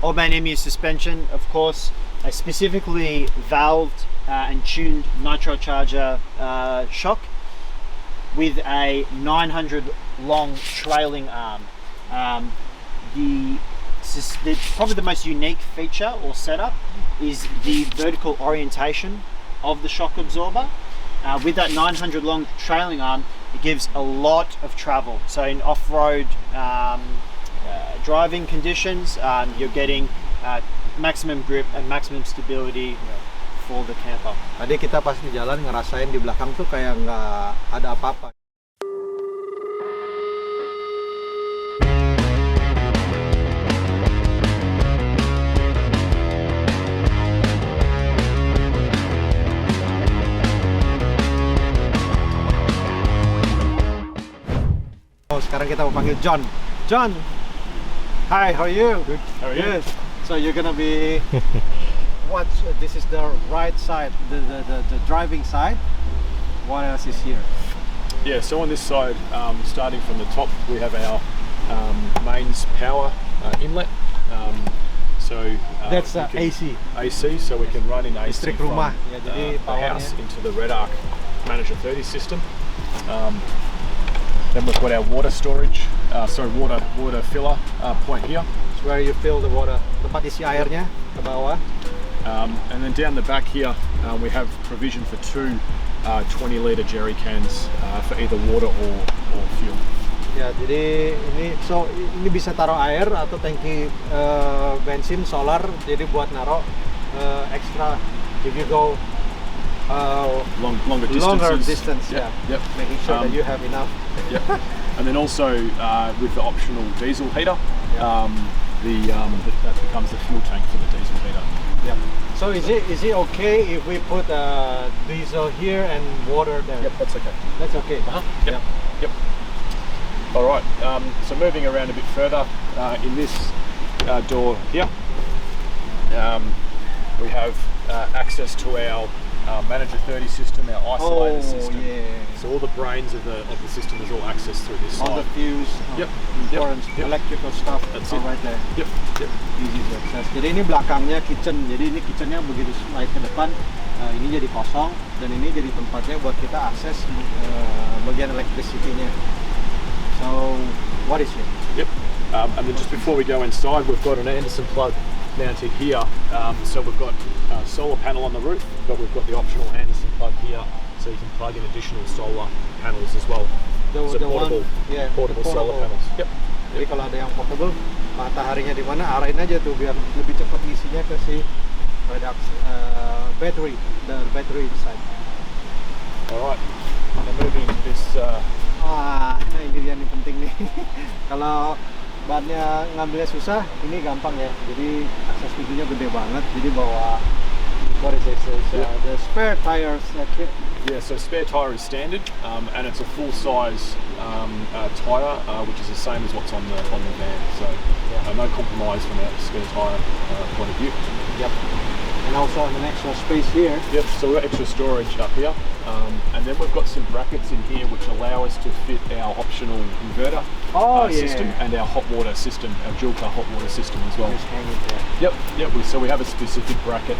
oldmanemu suspension, of course, a specifically valved and tuned nitrocharger shock with a 900 long trailing arm. Probably the most unique feature or setup is the vertical orientation of the shock absorber. With that 900 long trailing arm, it gives a lot of travel. So in off-road driving conditions, you're getting maximum grip and maximum stability for the camper. Tadi kita pas di jalan ngerasain di belakang tuh kayak nggak ada apa-apa. Sekarang kita mau panggil John. John, hi, how are you? Good. How are you? So you're gonna be this is the right side, the driving side. What else is here? Yeah, so on this side, starting from the top, we have our mains power inlet. That's AC. AC, so we can run in AC Listrik from rumah. Ya, jadi the house into the rhinorack Manager 30 system. Then we've got our water storage, water filler point here. It's where you fill the water, tempat isi airnya ke bawah. And then down the back here, we have provision for two 20-litre jerry cans for either water or fuel. Ya, jadi ini bisa taruh air atau tangki bensin solar, jadi buat naruh extra if you go longer distance. Yeah. Yep. Making sure that you have enough. Yep. And then also with the optional diesel heater, that becomes the fuel tank for the diesel heater. Yep. So is it okay if we put diesel here and water there? Yep, that's okay. That's okay. Yep. Yep. All right. So moving around a bit further, in this door here, we have access to our Manager 30 system, our isolator system. Yeah. So all the brains of the system is all accessed through this side. All the fuse, important electrical stuff. That's all it. Right there. Yep. Easy to access. Jadi ini belakangnya kitchen. Jadi ini kitchennya begitu slide ke depan, ini jadi kosong dan ini jadi tempatnya buat kita akses bagian electricity-nya. So what is it? Yep. And then just before we go inside, we've got an Anderson plug mounted here. So we've got a solar panel on the roof, but we've got the optional Anderson plug here, so you can plug in additional solar panels as well. Portable solar panels. Yep. Jadi kalau ada yang portable, mataharinya di mana, arahin aja tuh biar lebih cepat ngisinya ke si battery, the battery inside. Alright. Now moving this. Ini dia nih penting nih. Kalau bannya ngambilnya susah, ini gampang ya. Jadi akses pintunya gede banget. Jadi bawa the spare tires. Yeah, so spare tire is standard, and it's a full size tire, which is the same as what's on the van. So no compromise from a spare tire point of view. Yep. And also an extra space here. Yep. So we've got extra storage up here, and then we've got some brackets in here which allow us to fit our optional inverter system and our hot water system, our dual car hot water system as well. Just hang it there. Yep. So we have a specific bracket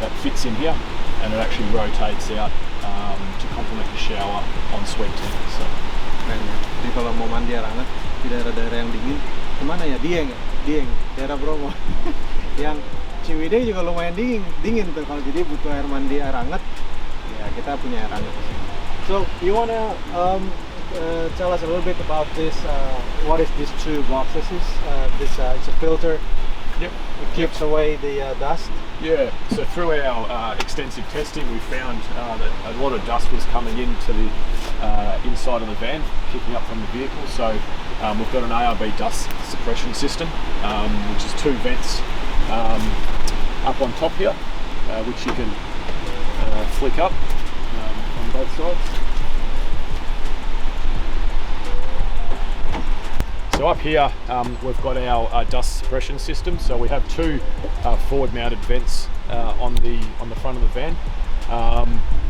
that fits in here, and it actually rotates out to complement the shower ensuite tank. So. Jadi kalau mau mandi air hangat di daerah-daerah yang dingin, kemana ya? Dieng, daerah Bromo. Yang Ciwidey juga lumayan dingin tuh. Kalau jadi butuh air mandi air hangat, ya kita punya air hangat di sini. So you wanna tell us a little bit about this? What is these two boxes? It's a filter. Yep. It keeps away the dust. Yeah, so through our extensive testing, we found that a lot of dust was coming into the inside of the van, kicking up from the vehicle. So we've got an ARB dust suppression system, which is two vents up on top here, which you can flick up on both sides. So up here we've got our dust suppression system. So we have two forward-mounted vents on the front of the van.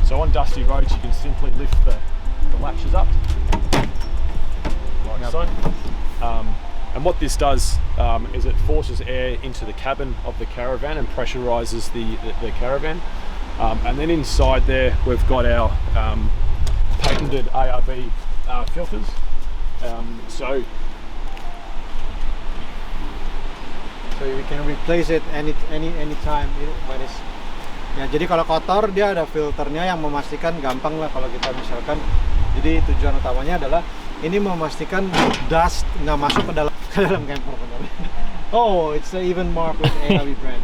So on dusty roads, you can simply lift the latches up like so. And what this does is it forces air into the cabin of the caravan and pressurizes the caravan. And then inside there, we've got our patented ARB filters. So you can replace it any time when it's ya. Jadi kalau kotor dia ada filternya yang memastikan gampang lah kalau kita misalkan. Jadi tujuan utamanya adalah ini memastikan dust nggak masuk ke dalam camper benar. Oh, it's even marked with ARB brand.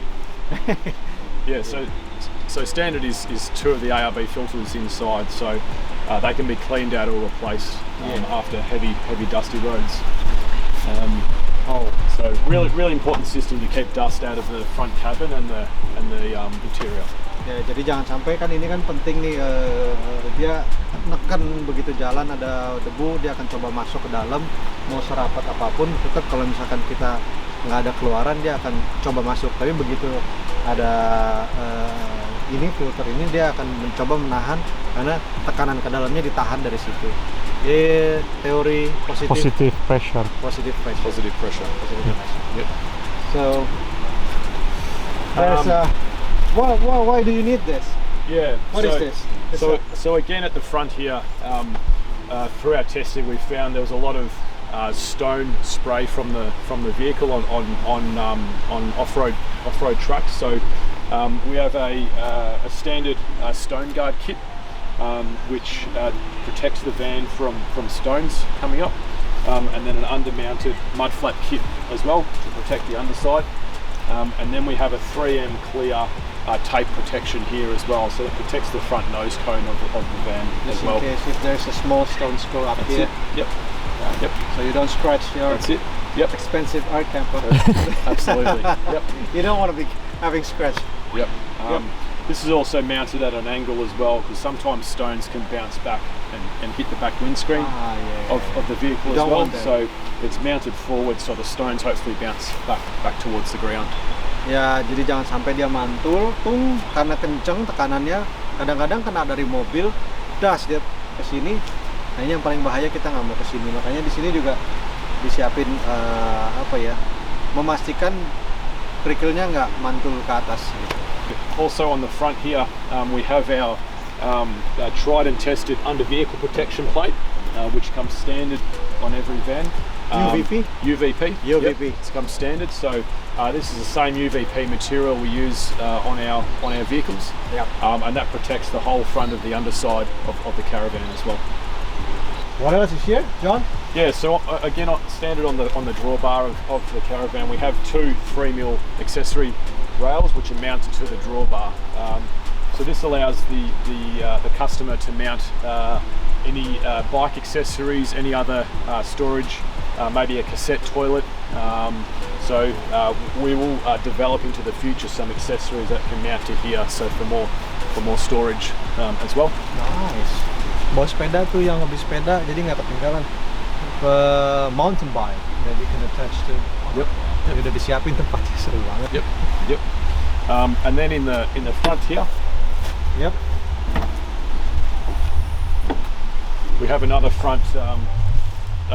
Yeah, so standard is 2 of the ARB filters inside, so they can be cleaned out or replaced after heavy dusty roads. So really important system to keep dust out of the front cabin and the interior. Ya, jadi jangan sampai kan ini kan penting nih, dia neken begitu jalan ada debu dia akan coba masuk ke dalam, mau serapat apapun tetap kalau misalkan kita nggak ada keluaran dia akan coba masuk, tapi begitu ada ini filter ini dia akan mencoba menahan karena tekanan ke dalamnya ditahan dari situ. Jadi teori positive pressure. Yep. So there's why do you need this? Yeah. What is this? So again at the front here, through our testing, we found there was a lot of stone spray from the vehicle on offroad trucks. So we have a standard stone guard kit, which protects the van from stones coming up, and then an undermounted mud flap kit as well to protect the underside, and then we have a 3M clear tape protection here as well, so it protects the front nose cone of the van as well. In case if there's a small stone screw up That's here. It. Yep. Yep. So you don't scratch your That's it. Yep. expensive art camper. Absolutely. Yep. You don't want to be having scratch. Yep. This is also mounted at an angle as well, because sometimes stones can bounce back and hit the back windscreen of the vehicle as well. So it's mounted forward, so the stones hopefully bounce back towards the ground. Ya, jadi jangan sampai dia mantul, karena kenceng tekanannya. Kadang-kadang kena dari mobil, das dia ke sini. Nah ini yang paling bahaya, kita nggak mau ke sini. Makanya di sini juga disiapin memastikan kerikilnya nggak mantul ke atas. Gitu. Also on the front here, we have our tried and tested under vehicle protection plate, which comes standard on every van. UVP. Yep, it's come standard. So this is the same UVP material we use on our vehicles. Yep. And that protects the whole front of the underside of the caravan as well. What else is here, John? Yeah, so again, standard on the drawbar of the caravan, we have 2 3mm accessory rails which are mounted to the drawbar. So this allows the customer to mount any bike accessories, any other storage, maybe a cassette toilet. So we will develop into the future some accessories that can mount to here, so for more storage as well. Nice. Bawa sepeda tuh yang habis sepeda, jadi nggak ketinggalan. Mountain bike that you can attach to. Yep. Jadi udah disiapin tempatnya, seru banget. Yep. And then in the front here. Yep. We have another front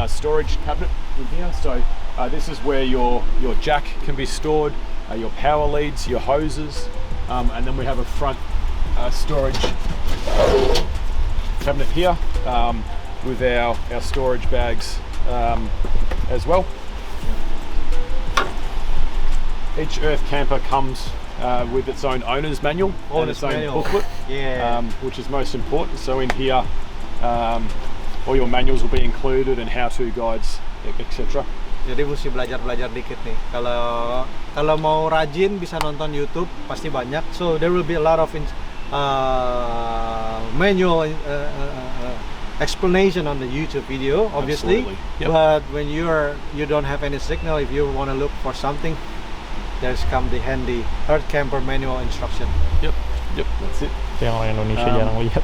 storage cabinet in here. So this is where your jack can be stored, your power leads, your hoses, and then we have a front storage cabinet here with our storage bags as well. Each earth camper comes with its own owner's manual and its own booklet, which is most important. So in here all your manuals will be included and how-to guides, etc. Jadi mesti belajar dikit nih. Kalau mau rajin bisa nonton YouTube, pasti banyak. So there will be a lot of manual explanation on the YouTube video, obviously. Yep. But when you don't have any signal, if you want to look for something, there's come the handy earth camper manual instruction. Yep, that's it. Itu yang orang Indonesia jarang lihat.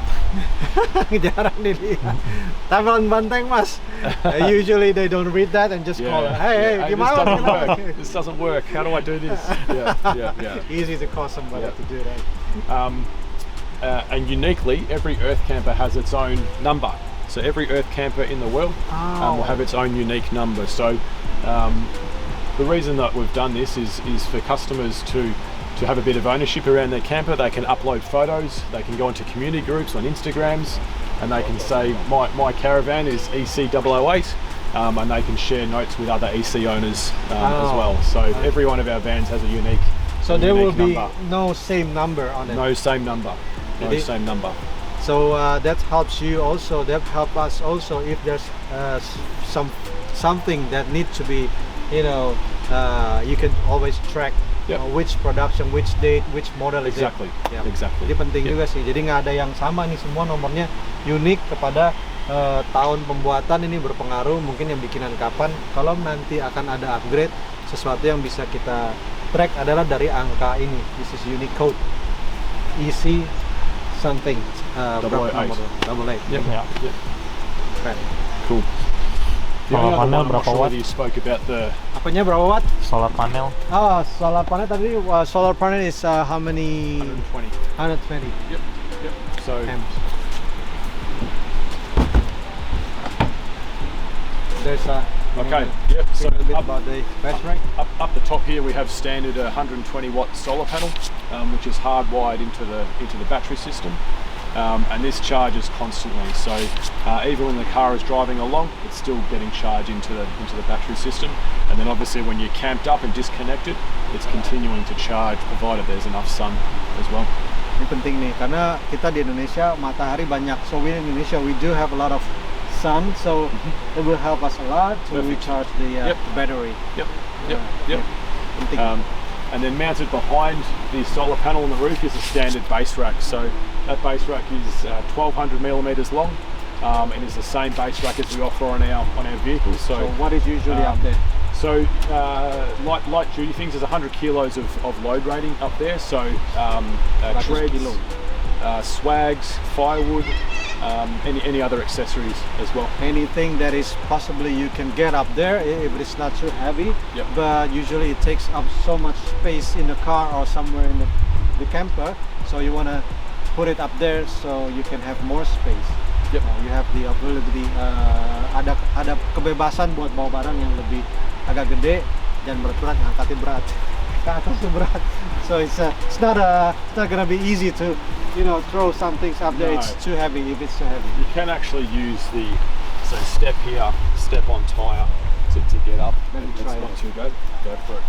Jarang dilihat. Tapi on bantengmas, usually they don't read that and just call it. Hey, gimana? This doesn't work. How do I do this? Yeah. Easy to call somebody to do that. And uniquely, every earth camper has its own number. So every earth camper in the world will have its own unique number. So The reason that we've done this is for customers to have a bit of ownership around their camper. They can upload photos, they can go into community groups on Instagrams, and they can say my caravan is EC008, and they can share notes with other EC owners as well. So every one of our vans has a unique So there will be number. no same number on it. No same number. No same number. So that helps you also. That help us also if there's something that needs to be, you know, you can always track which production, which date, which model is it. Exactly. Jadi penting juga sih. Jadi nggak ada yang sama nih, semua nomornya unik kepada tahun pembuatan. Ini berpengaruh mungkin yang bikinan kapan. Kalau nanti akan ada upgrade, sesuatu yang bisa kita track adalah dari angka ini. This is unique code. EC something. Double eight. Ya. Keren. Cool. The Solar only other panel one, I'm not berapa sure watt? whether you spoke about the Apanya berapa watt? Solar panel. Oh, solar panel tadi. Solar panel is how many? 120. 120 Yep. So amps. There's a okay. Yep. So a little bit up, about the batch rate. up the top here we have standard 120 watt solar panel, which is hardwired into the battery system. And this charges constantly, so even when the car is driving along, it's still getting charged into the battery system. And then obviously when you're camped up and disconnected, it's continuing to charge, provided there's enough sun as well. Ini penting nih, karena kita di Indonesia matahari banyak. So in Indonesia we do have a lot of sun, so it will help us a lot to recharge the battery. Yep. Penting. And then mounted behind the solar panel on the roof is a standard base rack. So that base rack is 1200 millimeters long, and is the same base rack as we offer on our vehicles. So what is usually up there? So light duty things, there's 100 kilos of load rating up there. So treads, swags, firewood, any other accessories as well. Anything that is possibly you can get up there if it's not too heavy. Yep. But usually it takes up so much space in the car or somewhere in the camper. So you want to put it up there so you can have more space. Yep. You have the ability, ada kebebasan buat bawa barang yang lebih agak gede dan berat, angkatnya berat, ke atasnya berat. So it's not gonna be easy to, you know, throw some things up there. No. It's too heavy if it's too heavy. You can actually use so step here, step on tyre to get up. Let me It's try not it. too good. Go for it.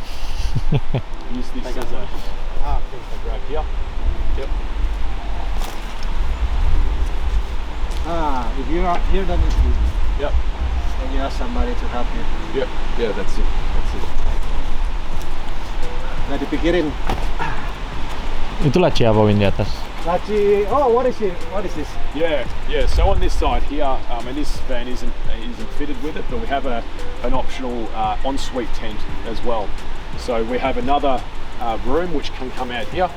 Use this as a grab here. Yep. If you're up here, then it's easy. Yep. And you have somebody to help you. Yep. Yeah, that's it. Nggak dipikirin. Itu laci apa Win di atas? Laci. Oh, what is it? What is this? Yeah. So on this side here, and this van isn't fitted with it, but we have an optional ensuite tent as well. So we have another room which can come out here,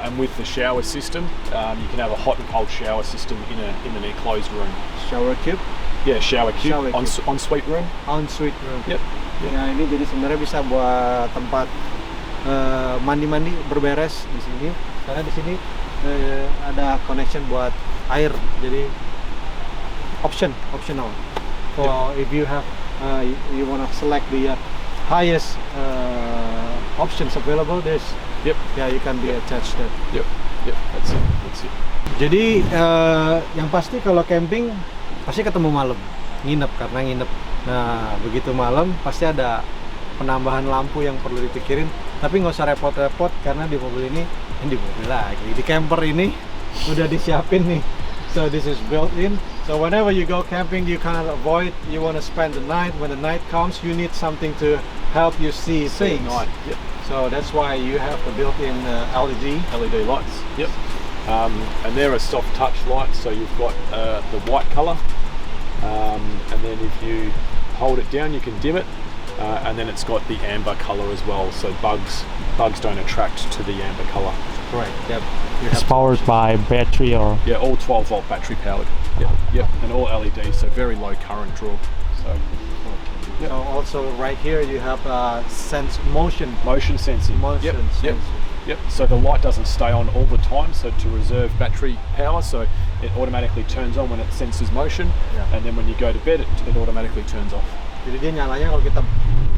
and with the shower system, you can have a hot and cold shower system in an enclosed room. Shower cube. Yeah, shower cube, Shower cube. ensuite room. Ensuite room. Yep. Nah ini jadi sebenarnya bisa buat tempat mandi-mandi berberes di sini. Karena di sini ada connection buat air. Jadi optional. So if you have you wanna select the highest options available, there's yeah, you can be attached there. Yep. That's it. Jadi yang pasti kalau camping pasti ketemu malam, nginep. Nah begitu malam pasti ada penambahan lampu yang perlu dipikirin. Tapi nggak usah repot-repot karena di mobil ini, di camper ini udah disiapin nih. So this is built in. So whenever you go camping, you cannot avoid. You want to spend the night. When the night comes, you need something to help you see things. Night. Yep. So that's why you have the built-in LED lights. Yep. And they're a soft touch light, so you've got the white color, and then if you hold it down, you can dim it, and then it's got the amber color as well, so bugs don't attract to the amber color. Right. Yep. It's powered by battery or? Yeah, all 12-volt battery powered. Yep. And all LED, so very low current draw. So. So also right here you have motion sensing. Motion sensor. Yep. So the light doesn't stay on all the time, so to reserve battery power, so it automatically turns on when it senses motion, and then when you go to bed, it automatically turns off. Jadi dia nyalanya kalau kita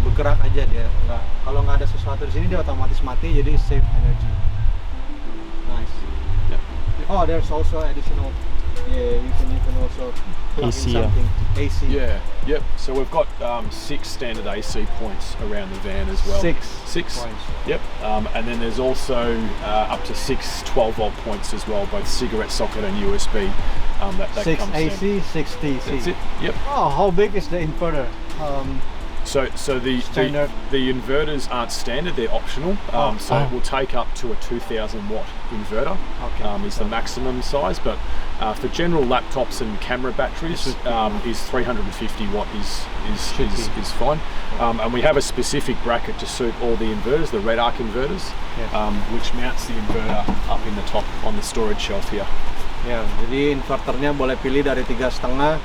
bergerak aja dia. Nggak, kalau nggak ada sesuatu di sini dia otomatis mati, jadi save energy. Nice. Yep. Oh, there's also additional. Yeah, you can also plug AC, in yeah. something. AC. Yeah, yep. So we've got 6 standard AC points around the van as well. Six points. Yep. And then there's also up to 6 12-volt points as well, both cigarette socket and USB. That 6 comes AC, in. 6 DC. That's it. Yep. Oh, how big is the inverter? So the Standard. the inverters aren't standard; they're optional. So it will take up to a 2,000 watt inverter. Okay. Is the maximum size, but for general laptops and camera batteries, is 350 watt is fine. And we have a specific bracket to suit all the inverters, the rhinorack inverters, which mounts the inverter up in the top on the storage shelf here. Ya, jadi inverternya boleh pilih dari 3,5,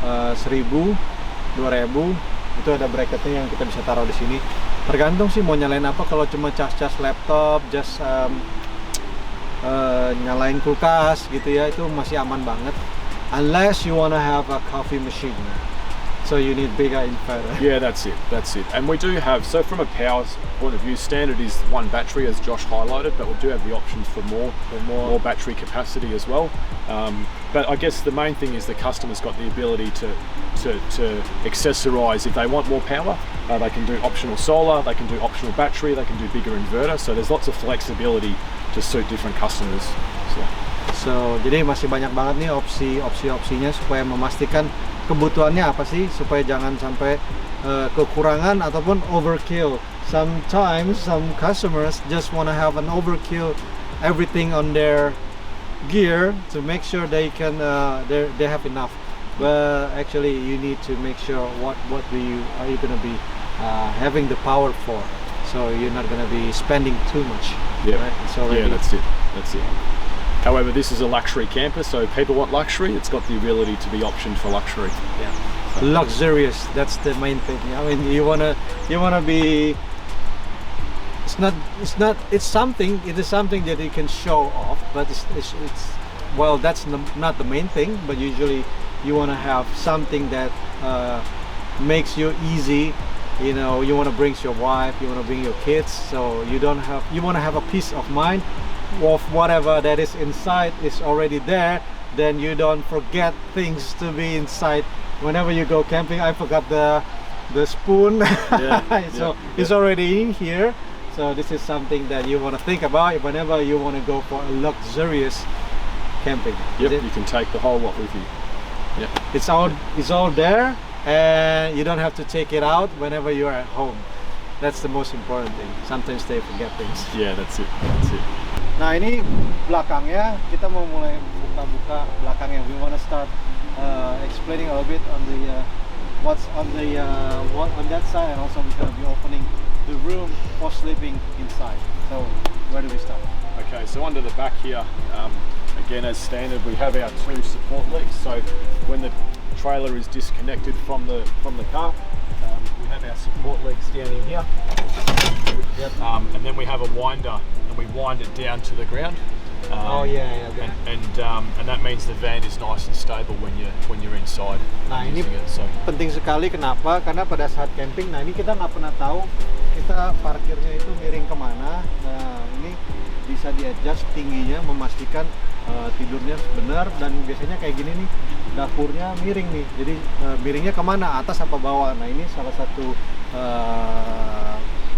1.000, 2.000. Itu ada bracketnya yang kita bisa taruh di sini. Tergantung sih mau nyalain apa. Kalau cuma cas laptop, just nyalain kulkas gitu ya, itu masih aman banget. Unless you wanna have a coffee machine, so you need bigger inverter. Yeah, that's it. And we do have, so from a power point of view, standard is 1 battery as Josh highlighted, but we do have the options for more battery capacity as well. But I guess the main thing is the customer's got the ability to accessorize if they want more power. They can do optional solar, they can do optional battery, they can do bigger inverter. So there's lots of flexibility to suit different customers. So jadi masih banyak banget nih opsinya supaya memastikan kebutuhannya apa sih, supaya jangan sampai kekurangan ataupun overkill. Sometimes some customers just wanna have an overkill everything on their gear to make sure they can they have enough. But actually you need to make sure what are you gonna be having the power for, so you're not gonna be spending too much. Yeah, right? It's already, yeah, that's it. However, this is a luxury camper, so people want luxury. It's got the ability to be optioned for luxury. Yeah, luxurious. That's the main thing. I mean, you wanna be. It's something. It is something that you can show off, but it's well, that's not the main thing. But usually, you wanna have something that makes you easy. You know, you wanna bring your wife, you wanna bring your kids, so you wanna have a peace of mind of whatever that is inside is already there. Then you don't forget things to be inside. Whenever you go camping, I forgot the spoon. So it's already in here. So this is something that you want to think about whenever you want to go for a luxurious camping. Yep, you can take the whole lot with you. Yep. It's all there, and you don't have to take it out whenever you are at home. That's the most important thing. Sometimes they forget things. Yeah, that's it. Nah, ini belakangnya, kita mau mulai buka-buka belakangnya. We want to start explaining a little bit on the what's on the what on that side, and also we're going to be opening the room for sleeping inside. So where do we start? Okay, so under the back here, again as standard, we have our 2 support legs. So when the trailer is disconnected from the car, we have our support legs down in here. Yep. And then we have a winder, and we wind it down to the ground. And that means the van is nice and stable when you're inside. Nah, ini using it. So penting sekali. Kenapa? Karena pada saat camping, nah ini kita nggak pernah tahu kita parkirnya itu miring kemana. Nah, ini bisa di-adjust tingginya, memastikan tidurnya benar. Dan biasanya kayak gini nih, dapurnya miring nih. Jadi miringnya kemana? Atas apa bawah? Nah, ini salah satu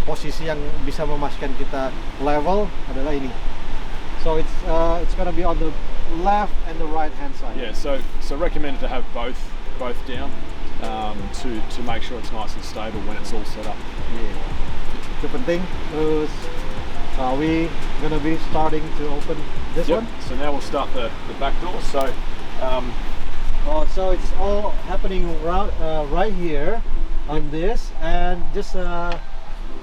posisi yang bisa memastikan kita level adalah ini. So it's gonna be on the left and the right hand side. Yeah, so recommended to have both down to make sure it's nice and stable when it's all set up. Yeah. Itu penting. Terus are we gonna be starting to open this one? So now we'll start the back door. So so it's all happening right here on this, and just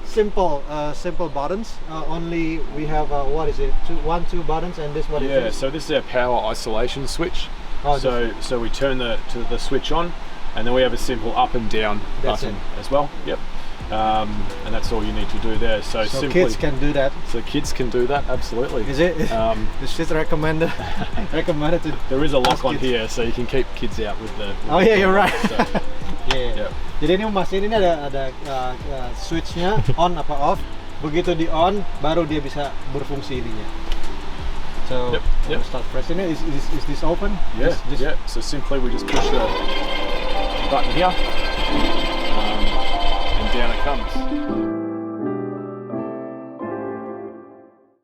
simple buttons. Only we have what is it? 2 buttons, and this one is. Yeah, so this is our power isolation switch. So we turn the switch on, and then we have a simple up and down button as well. Yep. And that's all you need to do there. So simply, kids can do that. So kids can do that, absolutely. Is it? This is recommended. There is a lock on here, so you can keep kids out with the. Yeah, you're right. So, yeah. Jadi ini memastikan ini ada switchnya on apa off. Begitu di on, baru dia bisa berfungsi ininya. So, Yep. start pressing it. Is this open? Yeah, Just- yeah. So simply we just push the button here, and down it comes.